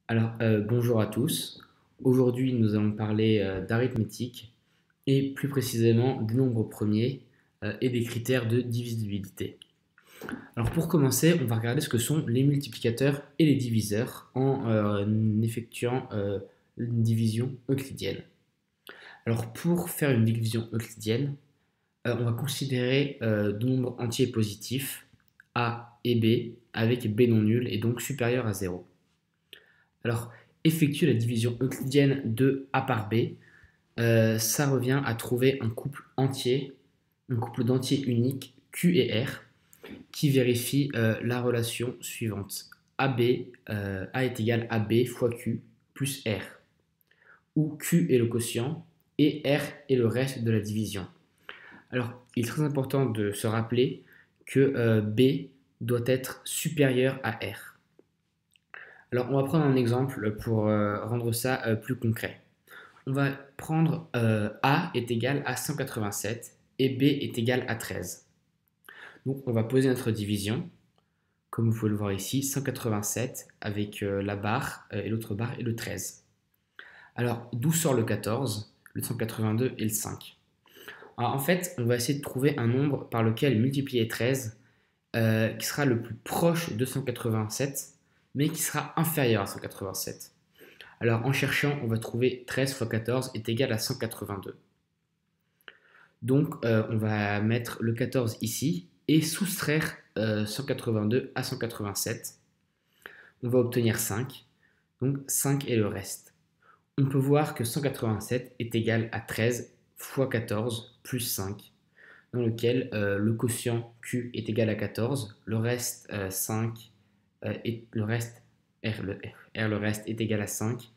Bonjour à tous. Aujourd'hui, nous allons parler d'arithmétique et plus précisément des nombres premiers et des critères de divisibilité. Alors, pour commencer, on va regarder ce que sont les multiplicateurs et les diviseurs en effectuant une division euclidienne. Alors, pour faire une division euclidienne, on va considérer deux nombres entiers positifs, a et b, avec b non nul et donc supérieur à 0. Alors, effectuer la division euclidienne de A par B, ça revient à trouver un couple d'entiers uniques Q et R, qui vérifie la relation suivante. A est égal à B fois Q plus R, où Q est le quotient et R est le reste de la division. Alors, il est très important de se rappeler que B doit être supérieur à R. Alors, on va prendre un exemple pour rendre ça plus concret. On va prendre A est égal à 187 et B est égal à 13. Donc, on va poser notre division. Comme vous pouvez le voir ici, 187 avec la barre et l'autre barre et le 13. Alors, d'où sort le 14, le 182 et le 5? Alors, en fait, on va essayer de trouver un nombre par lequel multiplier 13 qui sera le plus proche de 187, mais qui sera inférieur à 187. Alors en cherchant, on va trouver 13 fois 14 est égal à 182. Donc on va mettre le 14 ici et soustraire 182 à 187. On va obtenir 5. Donc 5 est le reste. On peut voir que 187 est égal à 13 fois 14 plus 5, dans lequel le quotient Q est égal à 14, le reste 5 et le reste R le reste est égal à 5.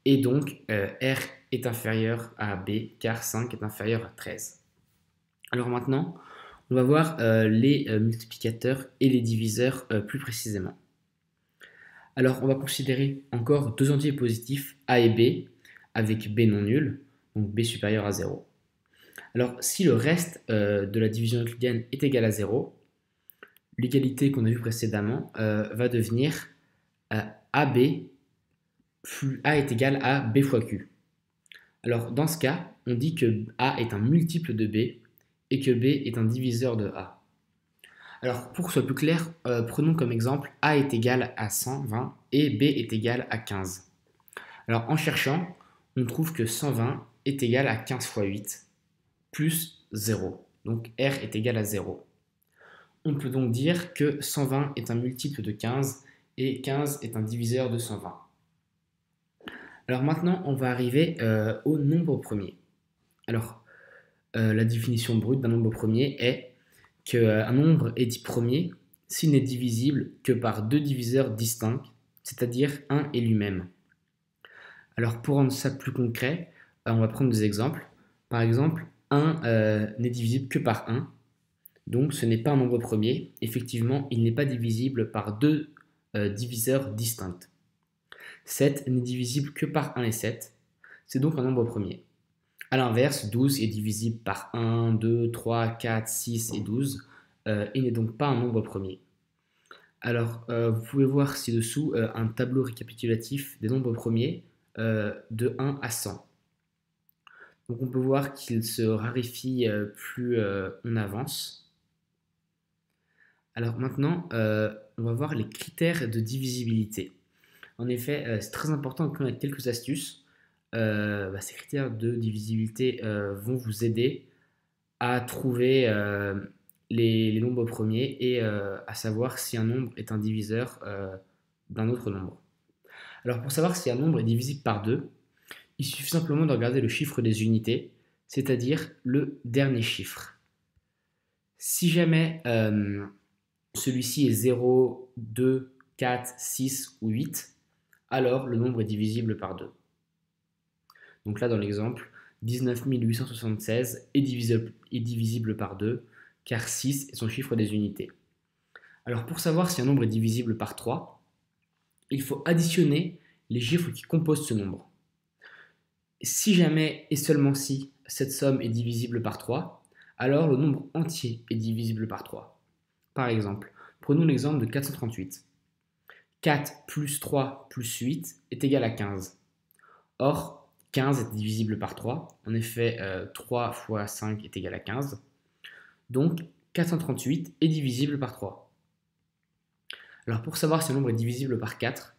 Et donc, R est inférieur à B car 5 est inférieur à 13. Alors maintenant, on va voir les multiplicateurs et les diviseurs plus précisément. Alors, on va considérer encore deux entiers positifs A et B avec B non nul, donc B supérieur à 0. Alors, si le reste de la division euclidienne est égal à 0, l'égalité qu'on a vue précédemment va devenir AB plus A est égal à B fois Q. Alors dans ce cas, on dit que A est un multiple de B et que B est un diviseur de A. Alors pour que ce soit plus clair, prenons comme exemple A est égal à 120 et B est égal à 15. Alors en cherchant, on trouve que 120 est égal à 15 fois 8 plus 0. Donc R est égal à 0. On peut donc dire que 120 est un multiple de 15 et 15 est un diviseur de 120. Alors maintenant, on va arriver au nombre premier. Alors, la définition brute d'un nombre premier est qu'un nombre est dit premier s'il n'est divisible que par deux diviseurs distincts, c'est-à-dire 1 et lui-même. Alors, pour rendre ça plus concret, on va prendre des exemples. Par exemple, 1 n'est divisible que par 1, donc ce n'est pas un nombre premier. Effectivement, il n'est pas divisible par deux diviseurs distincts. 7 n'est divisible que par 1 et 7, c'est donc un nombre premier. A l'inverse, 12 est divisible par 1, 2, 3, 4, 6 et 12 et n'est donc pas un nombre premier. Alors, vous pouvez voir ci-dessous un tableau récapitulatif des nombres premiers de 1 à 100. Donc on peut voir qu'il se raréfie plus on avance. Alors maintenant, on va voir les critères de divisibilité. En effet, c'est très important de connaître quelques astuces. Ces critères de divisibilité vont vous aider à trouver les nombres premiers et à savoir si un nombre est un diviseur d'un autre nombre. Alors pour savoir si un nombre est divisible par 2, il suffit simplement de regarder le chiffre des unités, c'est-à-dire le dernier chiffre. Si jamais celui-ci est 0, 2, 4, 6 ou 8, alors le nombre est divisible par 2. Donc là, dans l'exemple, 19 876 est divisible par 2, car 6 est son chiffre des unités. Alors pour savoir si un nombre est divisible par 3, il faut additionner les chiffres qui composent ce nombre. Si jamais et seulement si cette somme est divisible par 3, alors le nombre entier est divisible par 3. Par exemple, prenons l'exemple de 438. 4 plus 3 plus 8 est égal à 15. Or, 15 est divisible par 3. En effet, 3 fois 5 est égal à 15. Donc, 438 est divisible par 3. Alors, pour savoir si un nombre est divisible par 4,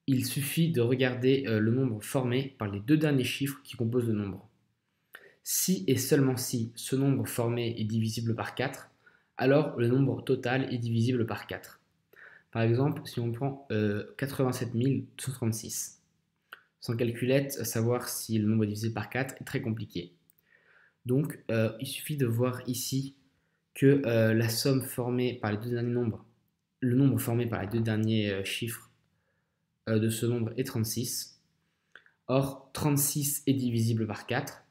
il suffit de regarder le nombre formé par les deux derniers chiffres qui composent le nombre. Si et seulement si ce nombre formé est divisible par 4, alors le nombre total est divisible par 4. Par exemple, si on prend 87 236. Sans calculette, savoir si le nombre est divisé par 4 est très compliqué. Donc, il suffit de voir ici que la somme formée par les deux derniers nombres, le nombre formé par les deux derniers chiffres de ce nombre est 36. Or, 36 est divisible par 4.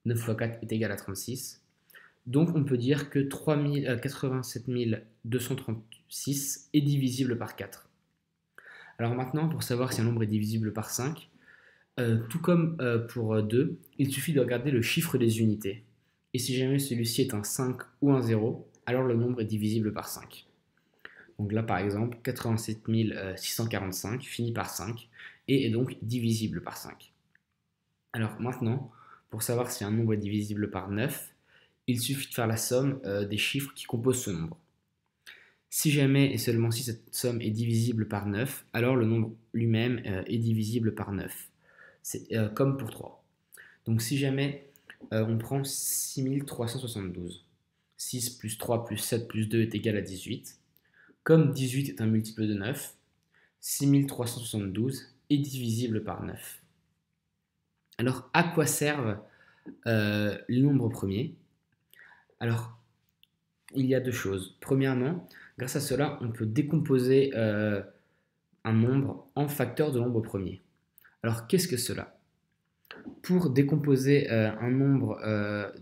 9 fois 4 est égal à 36. Donc, on peut dire que 87 236 est divisible par 4. Alors maintenant, pour savoir si un nombre est divisible par 5, tout comme pour 2, il suffit de regarder le chiffre des unités. Et si jamais celui-ci est un 5 ou un 0, alors le nombre est divisible par 5. Donc là, par exemple, 87 645 finit par 5 et est donc divisible par 5. Alors maintenant, pour savoir si un nombre est divisible par 9, il suffit de faire la somme des chiffres qui composent ce nombre. Si jamais et seulement si cette somme est divisible par 9, alors le nombre lui-même est divisible par 9. C'est comme pour 3. Donc si jamais on prend 6372, 6 plus 3 plus 7 plus 2 est égal à 18. Comme 18 est un multiple de 9, 6372 est divisible par 9. Alors à quoi servent les nombres premiers? Alors, il y a deux choses. Premièrement, grâce à cela, on peut décomposer un nombre en facteurs de nombre premier. Alors, qu'est-ce que cela? Pour décomposer un nombre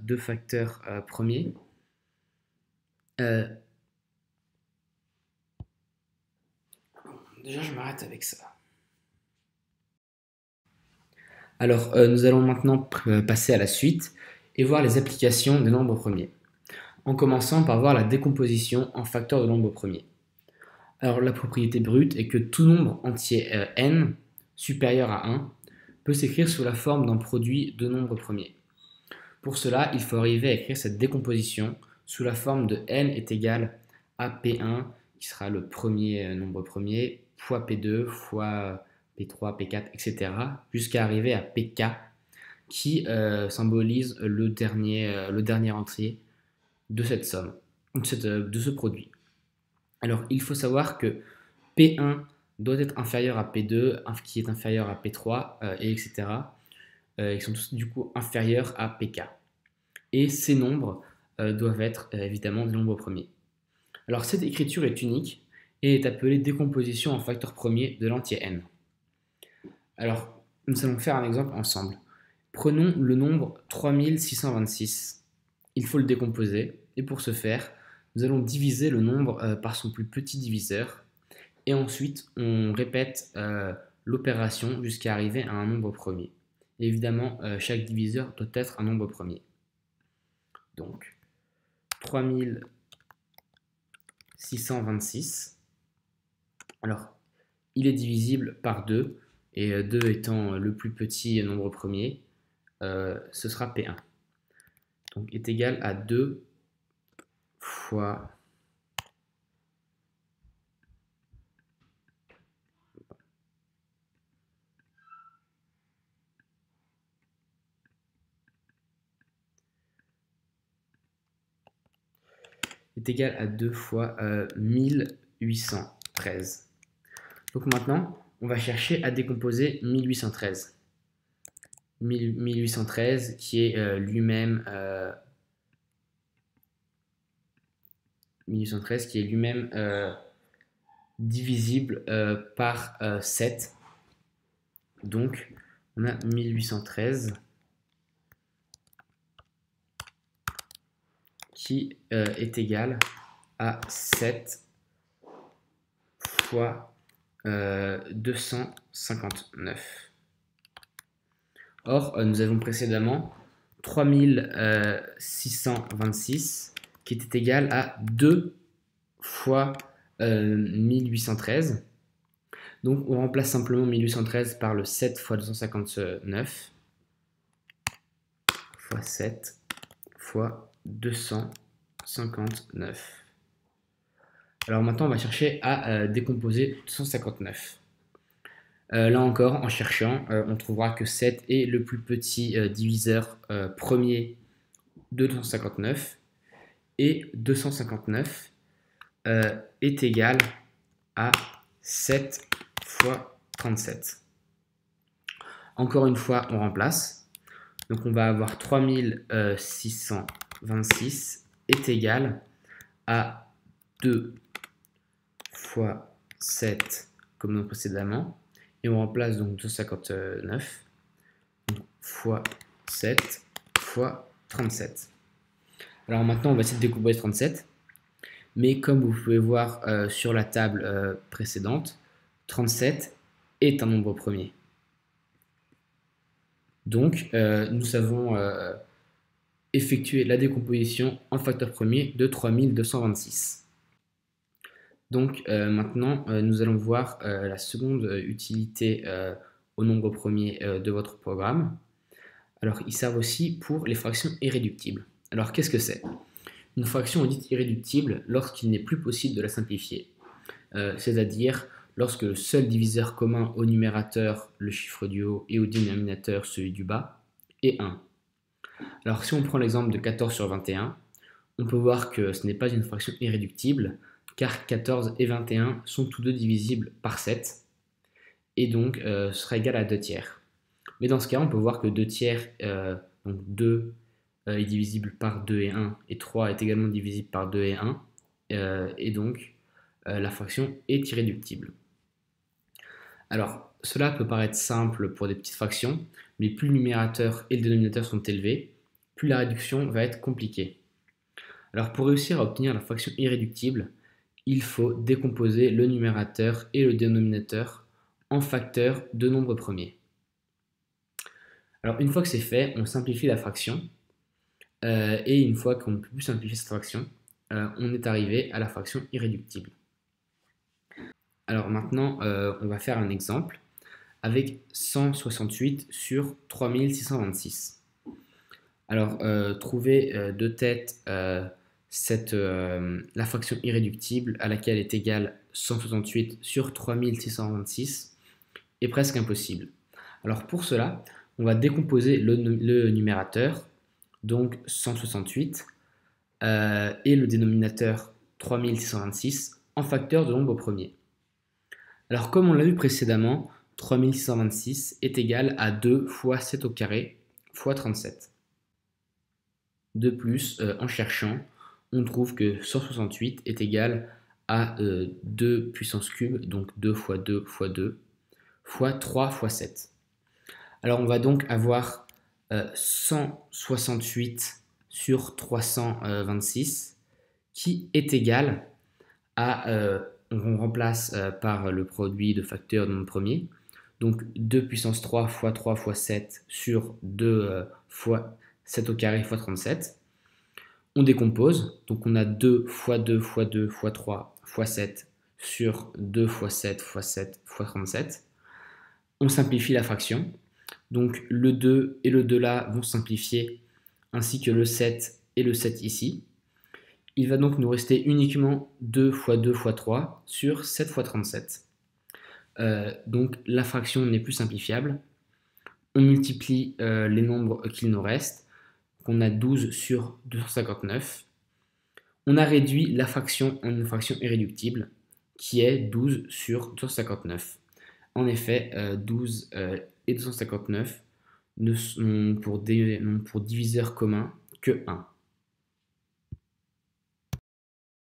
de facteurs premiers, déjà je m'arrête avec ça. Alors, nous allons maintenant passer à la suite et voir les applications des nombres premiers. En commençant par voir la décomposition en facteurs de nombres premiers. Alors, la propriété brute est que tout nombre entier n supérieur à 1 peut s'écrire sous la forme d'un produit de nombres premiers. Pour cela, il faut arriver à écrire cette décomposition sous la forme de n est égal à P1, qui sera le premier nombre premier, fois P2, fois P3, P4, etc., jusqu'à arriver à Pk, qui symbolise le dernier entier de cette somme, de ce produit. Alors, il faut savoir que P1 doit être inférieur à P2, qui est inférieur à P3, et etc. Ils sont tous du coup inférieurs à Pk. Et ces nombres doivent être évidemment des nombres premiers. Alors, cette écriture est unique et est appelée décomposition en facteurs premiers de l'entier n. Alors, nous allons faire un exemple ensemble. Prenons le nombre 3626. Il faut le décomposer, et pour ce faire, nous allons diviser le nombre par son plus petit diviseur, et ensuite on répète l'opération jusqu'à arriver à un nombre premier. Et évidemment, chaque diviseur doit être un nombre premier. Donc, 3626. Alors, il est divisible par 2, et 2 étant le plus petit nombre premier, ce sera P1. Donc, est égal à 2 fois est égal à 2 fois 1813. Donc maintenant, on va chercher à décomposer 1813. 1813 qui est lui-même 1813 qui est lui-même divisible par 7. Donc, on a 1813 qui est égal à 7 fois 259. Or, nous avons précédemment 3626 qui était égal à 2 fois 1813. Donc on remplace simplement 1813 par le 7 fois 259 fois 7 fois 259. Alors maintenant on va chercher à décomposer 259. Là encore, en cherchant, on trouvera que 7 est le plus petit diviseur premier de 259 et 259 est égal à 7 fois 37. Encore une fois, on remplace. Donc on va avoir 3626 est égal à 2 fois 7 comme précédemment. Et on remplace donc 259 fois 7 fois 37. Alors maintenant, on va essayer de décomposer 37. Mais comme vous pouvez voir sur la table précédente, 37 est un nombre premier. Donc, nous savons effectuer la décomposition en facteur premier de 3226. Donc, maintenant, nous allons voir la seconde utilité au nombre premier de votre programme. Alors, ils servent aussi pour les fractions irréductibles. Alors, qu'est-ce que c'est? Une fraction est dite irréductible lorsqu'il n'est plus possible de la simplifier, c'est-à-dire lorsque le seul diviseur commun au numérateur, le chiffre du haut, et au dénominateur, celui du bas, est 1. Alors si on prend l'exemple de 14 sur 21, on peut voir que ce n'est pas une fraction irréductible, car 14 et 21 sont tous deux divisibles par 7, et donc ce sera égal à 2 tiers. Mais dans ce cas, on peut voir que 2 tiers, donc 2 est divisible par 2 et 1, et 3 est également divisible par 2 et 1, et donc la fraction est irréductible. Alors, cela peut paraître simple pour des petites fractions, mais plus le numérateur et le dénominateur sont élevés, plus la réduction va être compliquée. Alors, pour réussir à obtenir la fraction irréductible, il faut décomposer le numérateur et le dénominateur en facteurs de nombres premiers. Alors, une fois que c'est fait, on simplifie la fraction, et une fois qu'on ne peut plus simplifier cette fraction, on est arrivé à la fraction irréductible. Alors maintenant, on va faire un exemple avec 168 sur 3626. Alors, trouver de tête la fraction irréductible à laquelle est égale 168 sur 3626 est presque impossible. Alors pour cela, on va décomposer le numérateur, donc 168, et le dénominateur 3626 en facteurs de nombres premiers. Alors comme on l'a vu précédemment, 3626 est égal à 2 fois 7 au carré fois 37. De plus, en cherchant, on trouve que 168 est égal à 2 puissance cube, donc 2 fois 2 fois 2, fois 3 fois 7. Alors on va donc avoir 168 sur 326 qui est égal à... on remplace par le produit de facteurs de nombre premier. Donc 2 puissance 3 fois 3 fois 7 sur 2 fois 7 au carré fois 37. On décompose, donc on a 2 fois 2 fois 2 fois 3 fois 7 sur 2 fois 7 fois 7 fois 37. On simplifie la fraction. Donc le 2 et le 2 là vont simplifier, ainsi que le 7 et le 7 ici. Il va donc nous rester uniquement 2 fois 2 fois 3 sur 7 fois 37. Donc la fraction n'est plus simplifiable. On multiplie les nombres qu'il nous reste. On a 12 sur 259. On a réduit la fraction en une fraction irréductible qui est 12 sur 259. En effet, 12 et 259 ne sont pour diviseur commun que 1.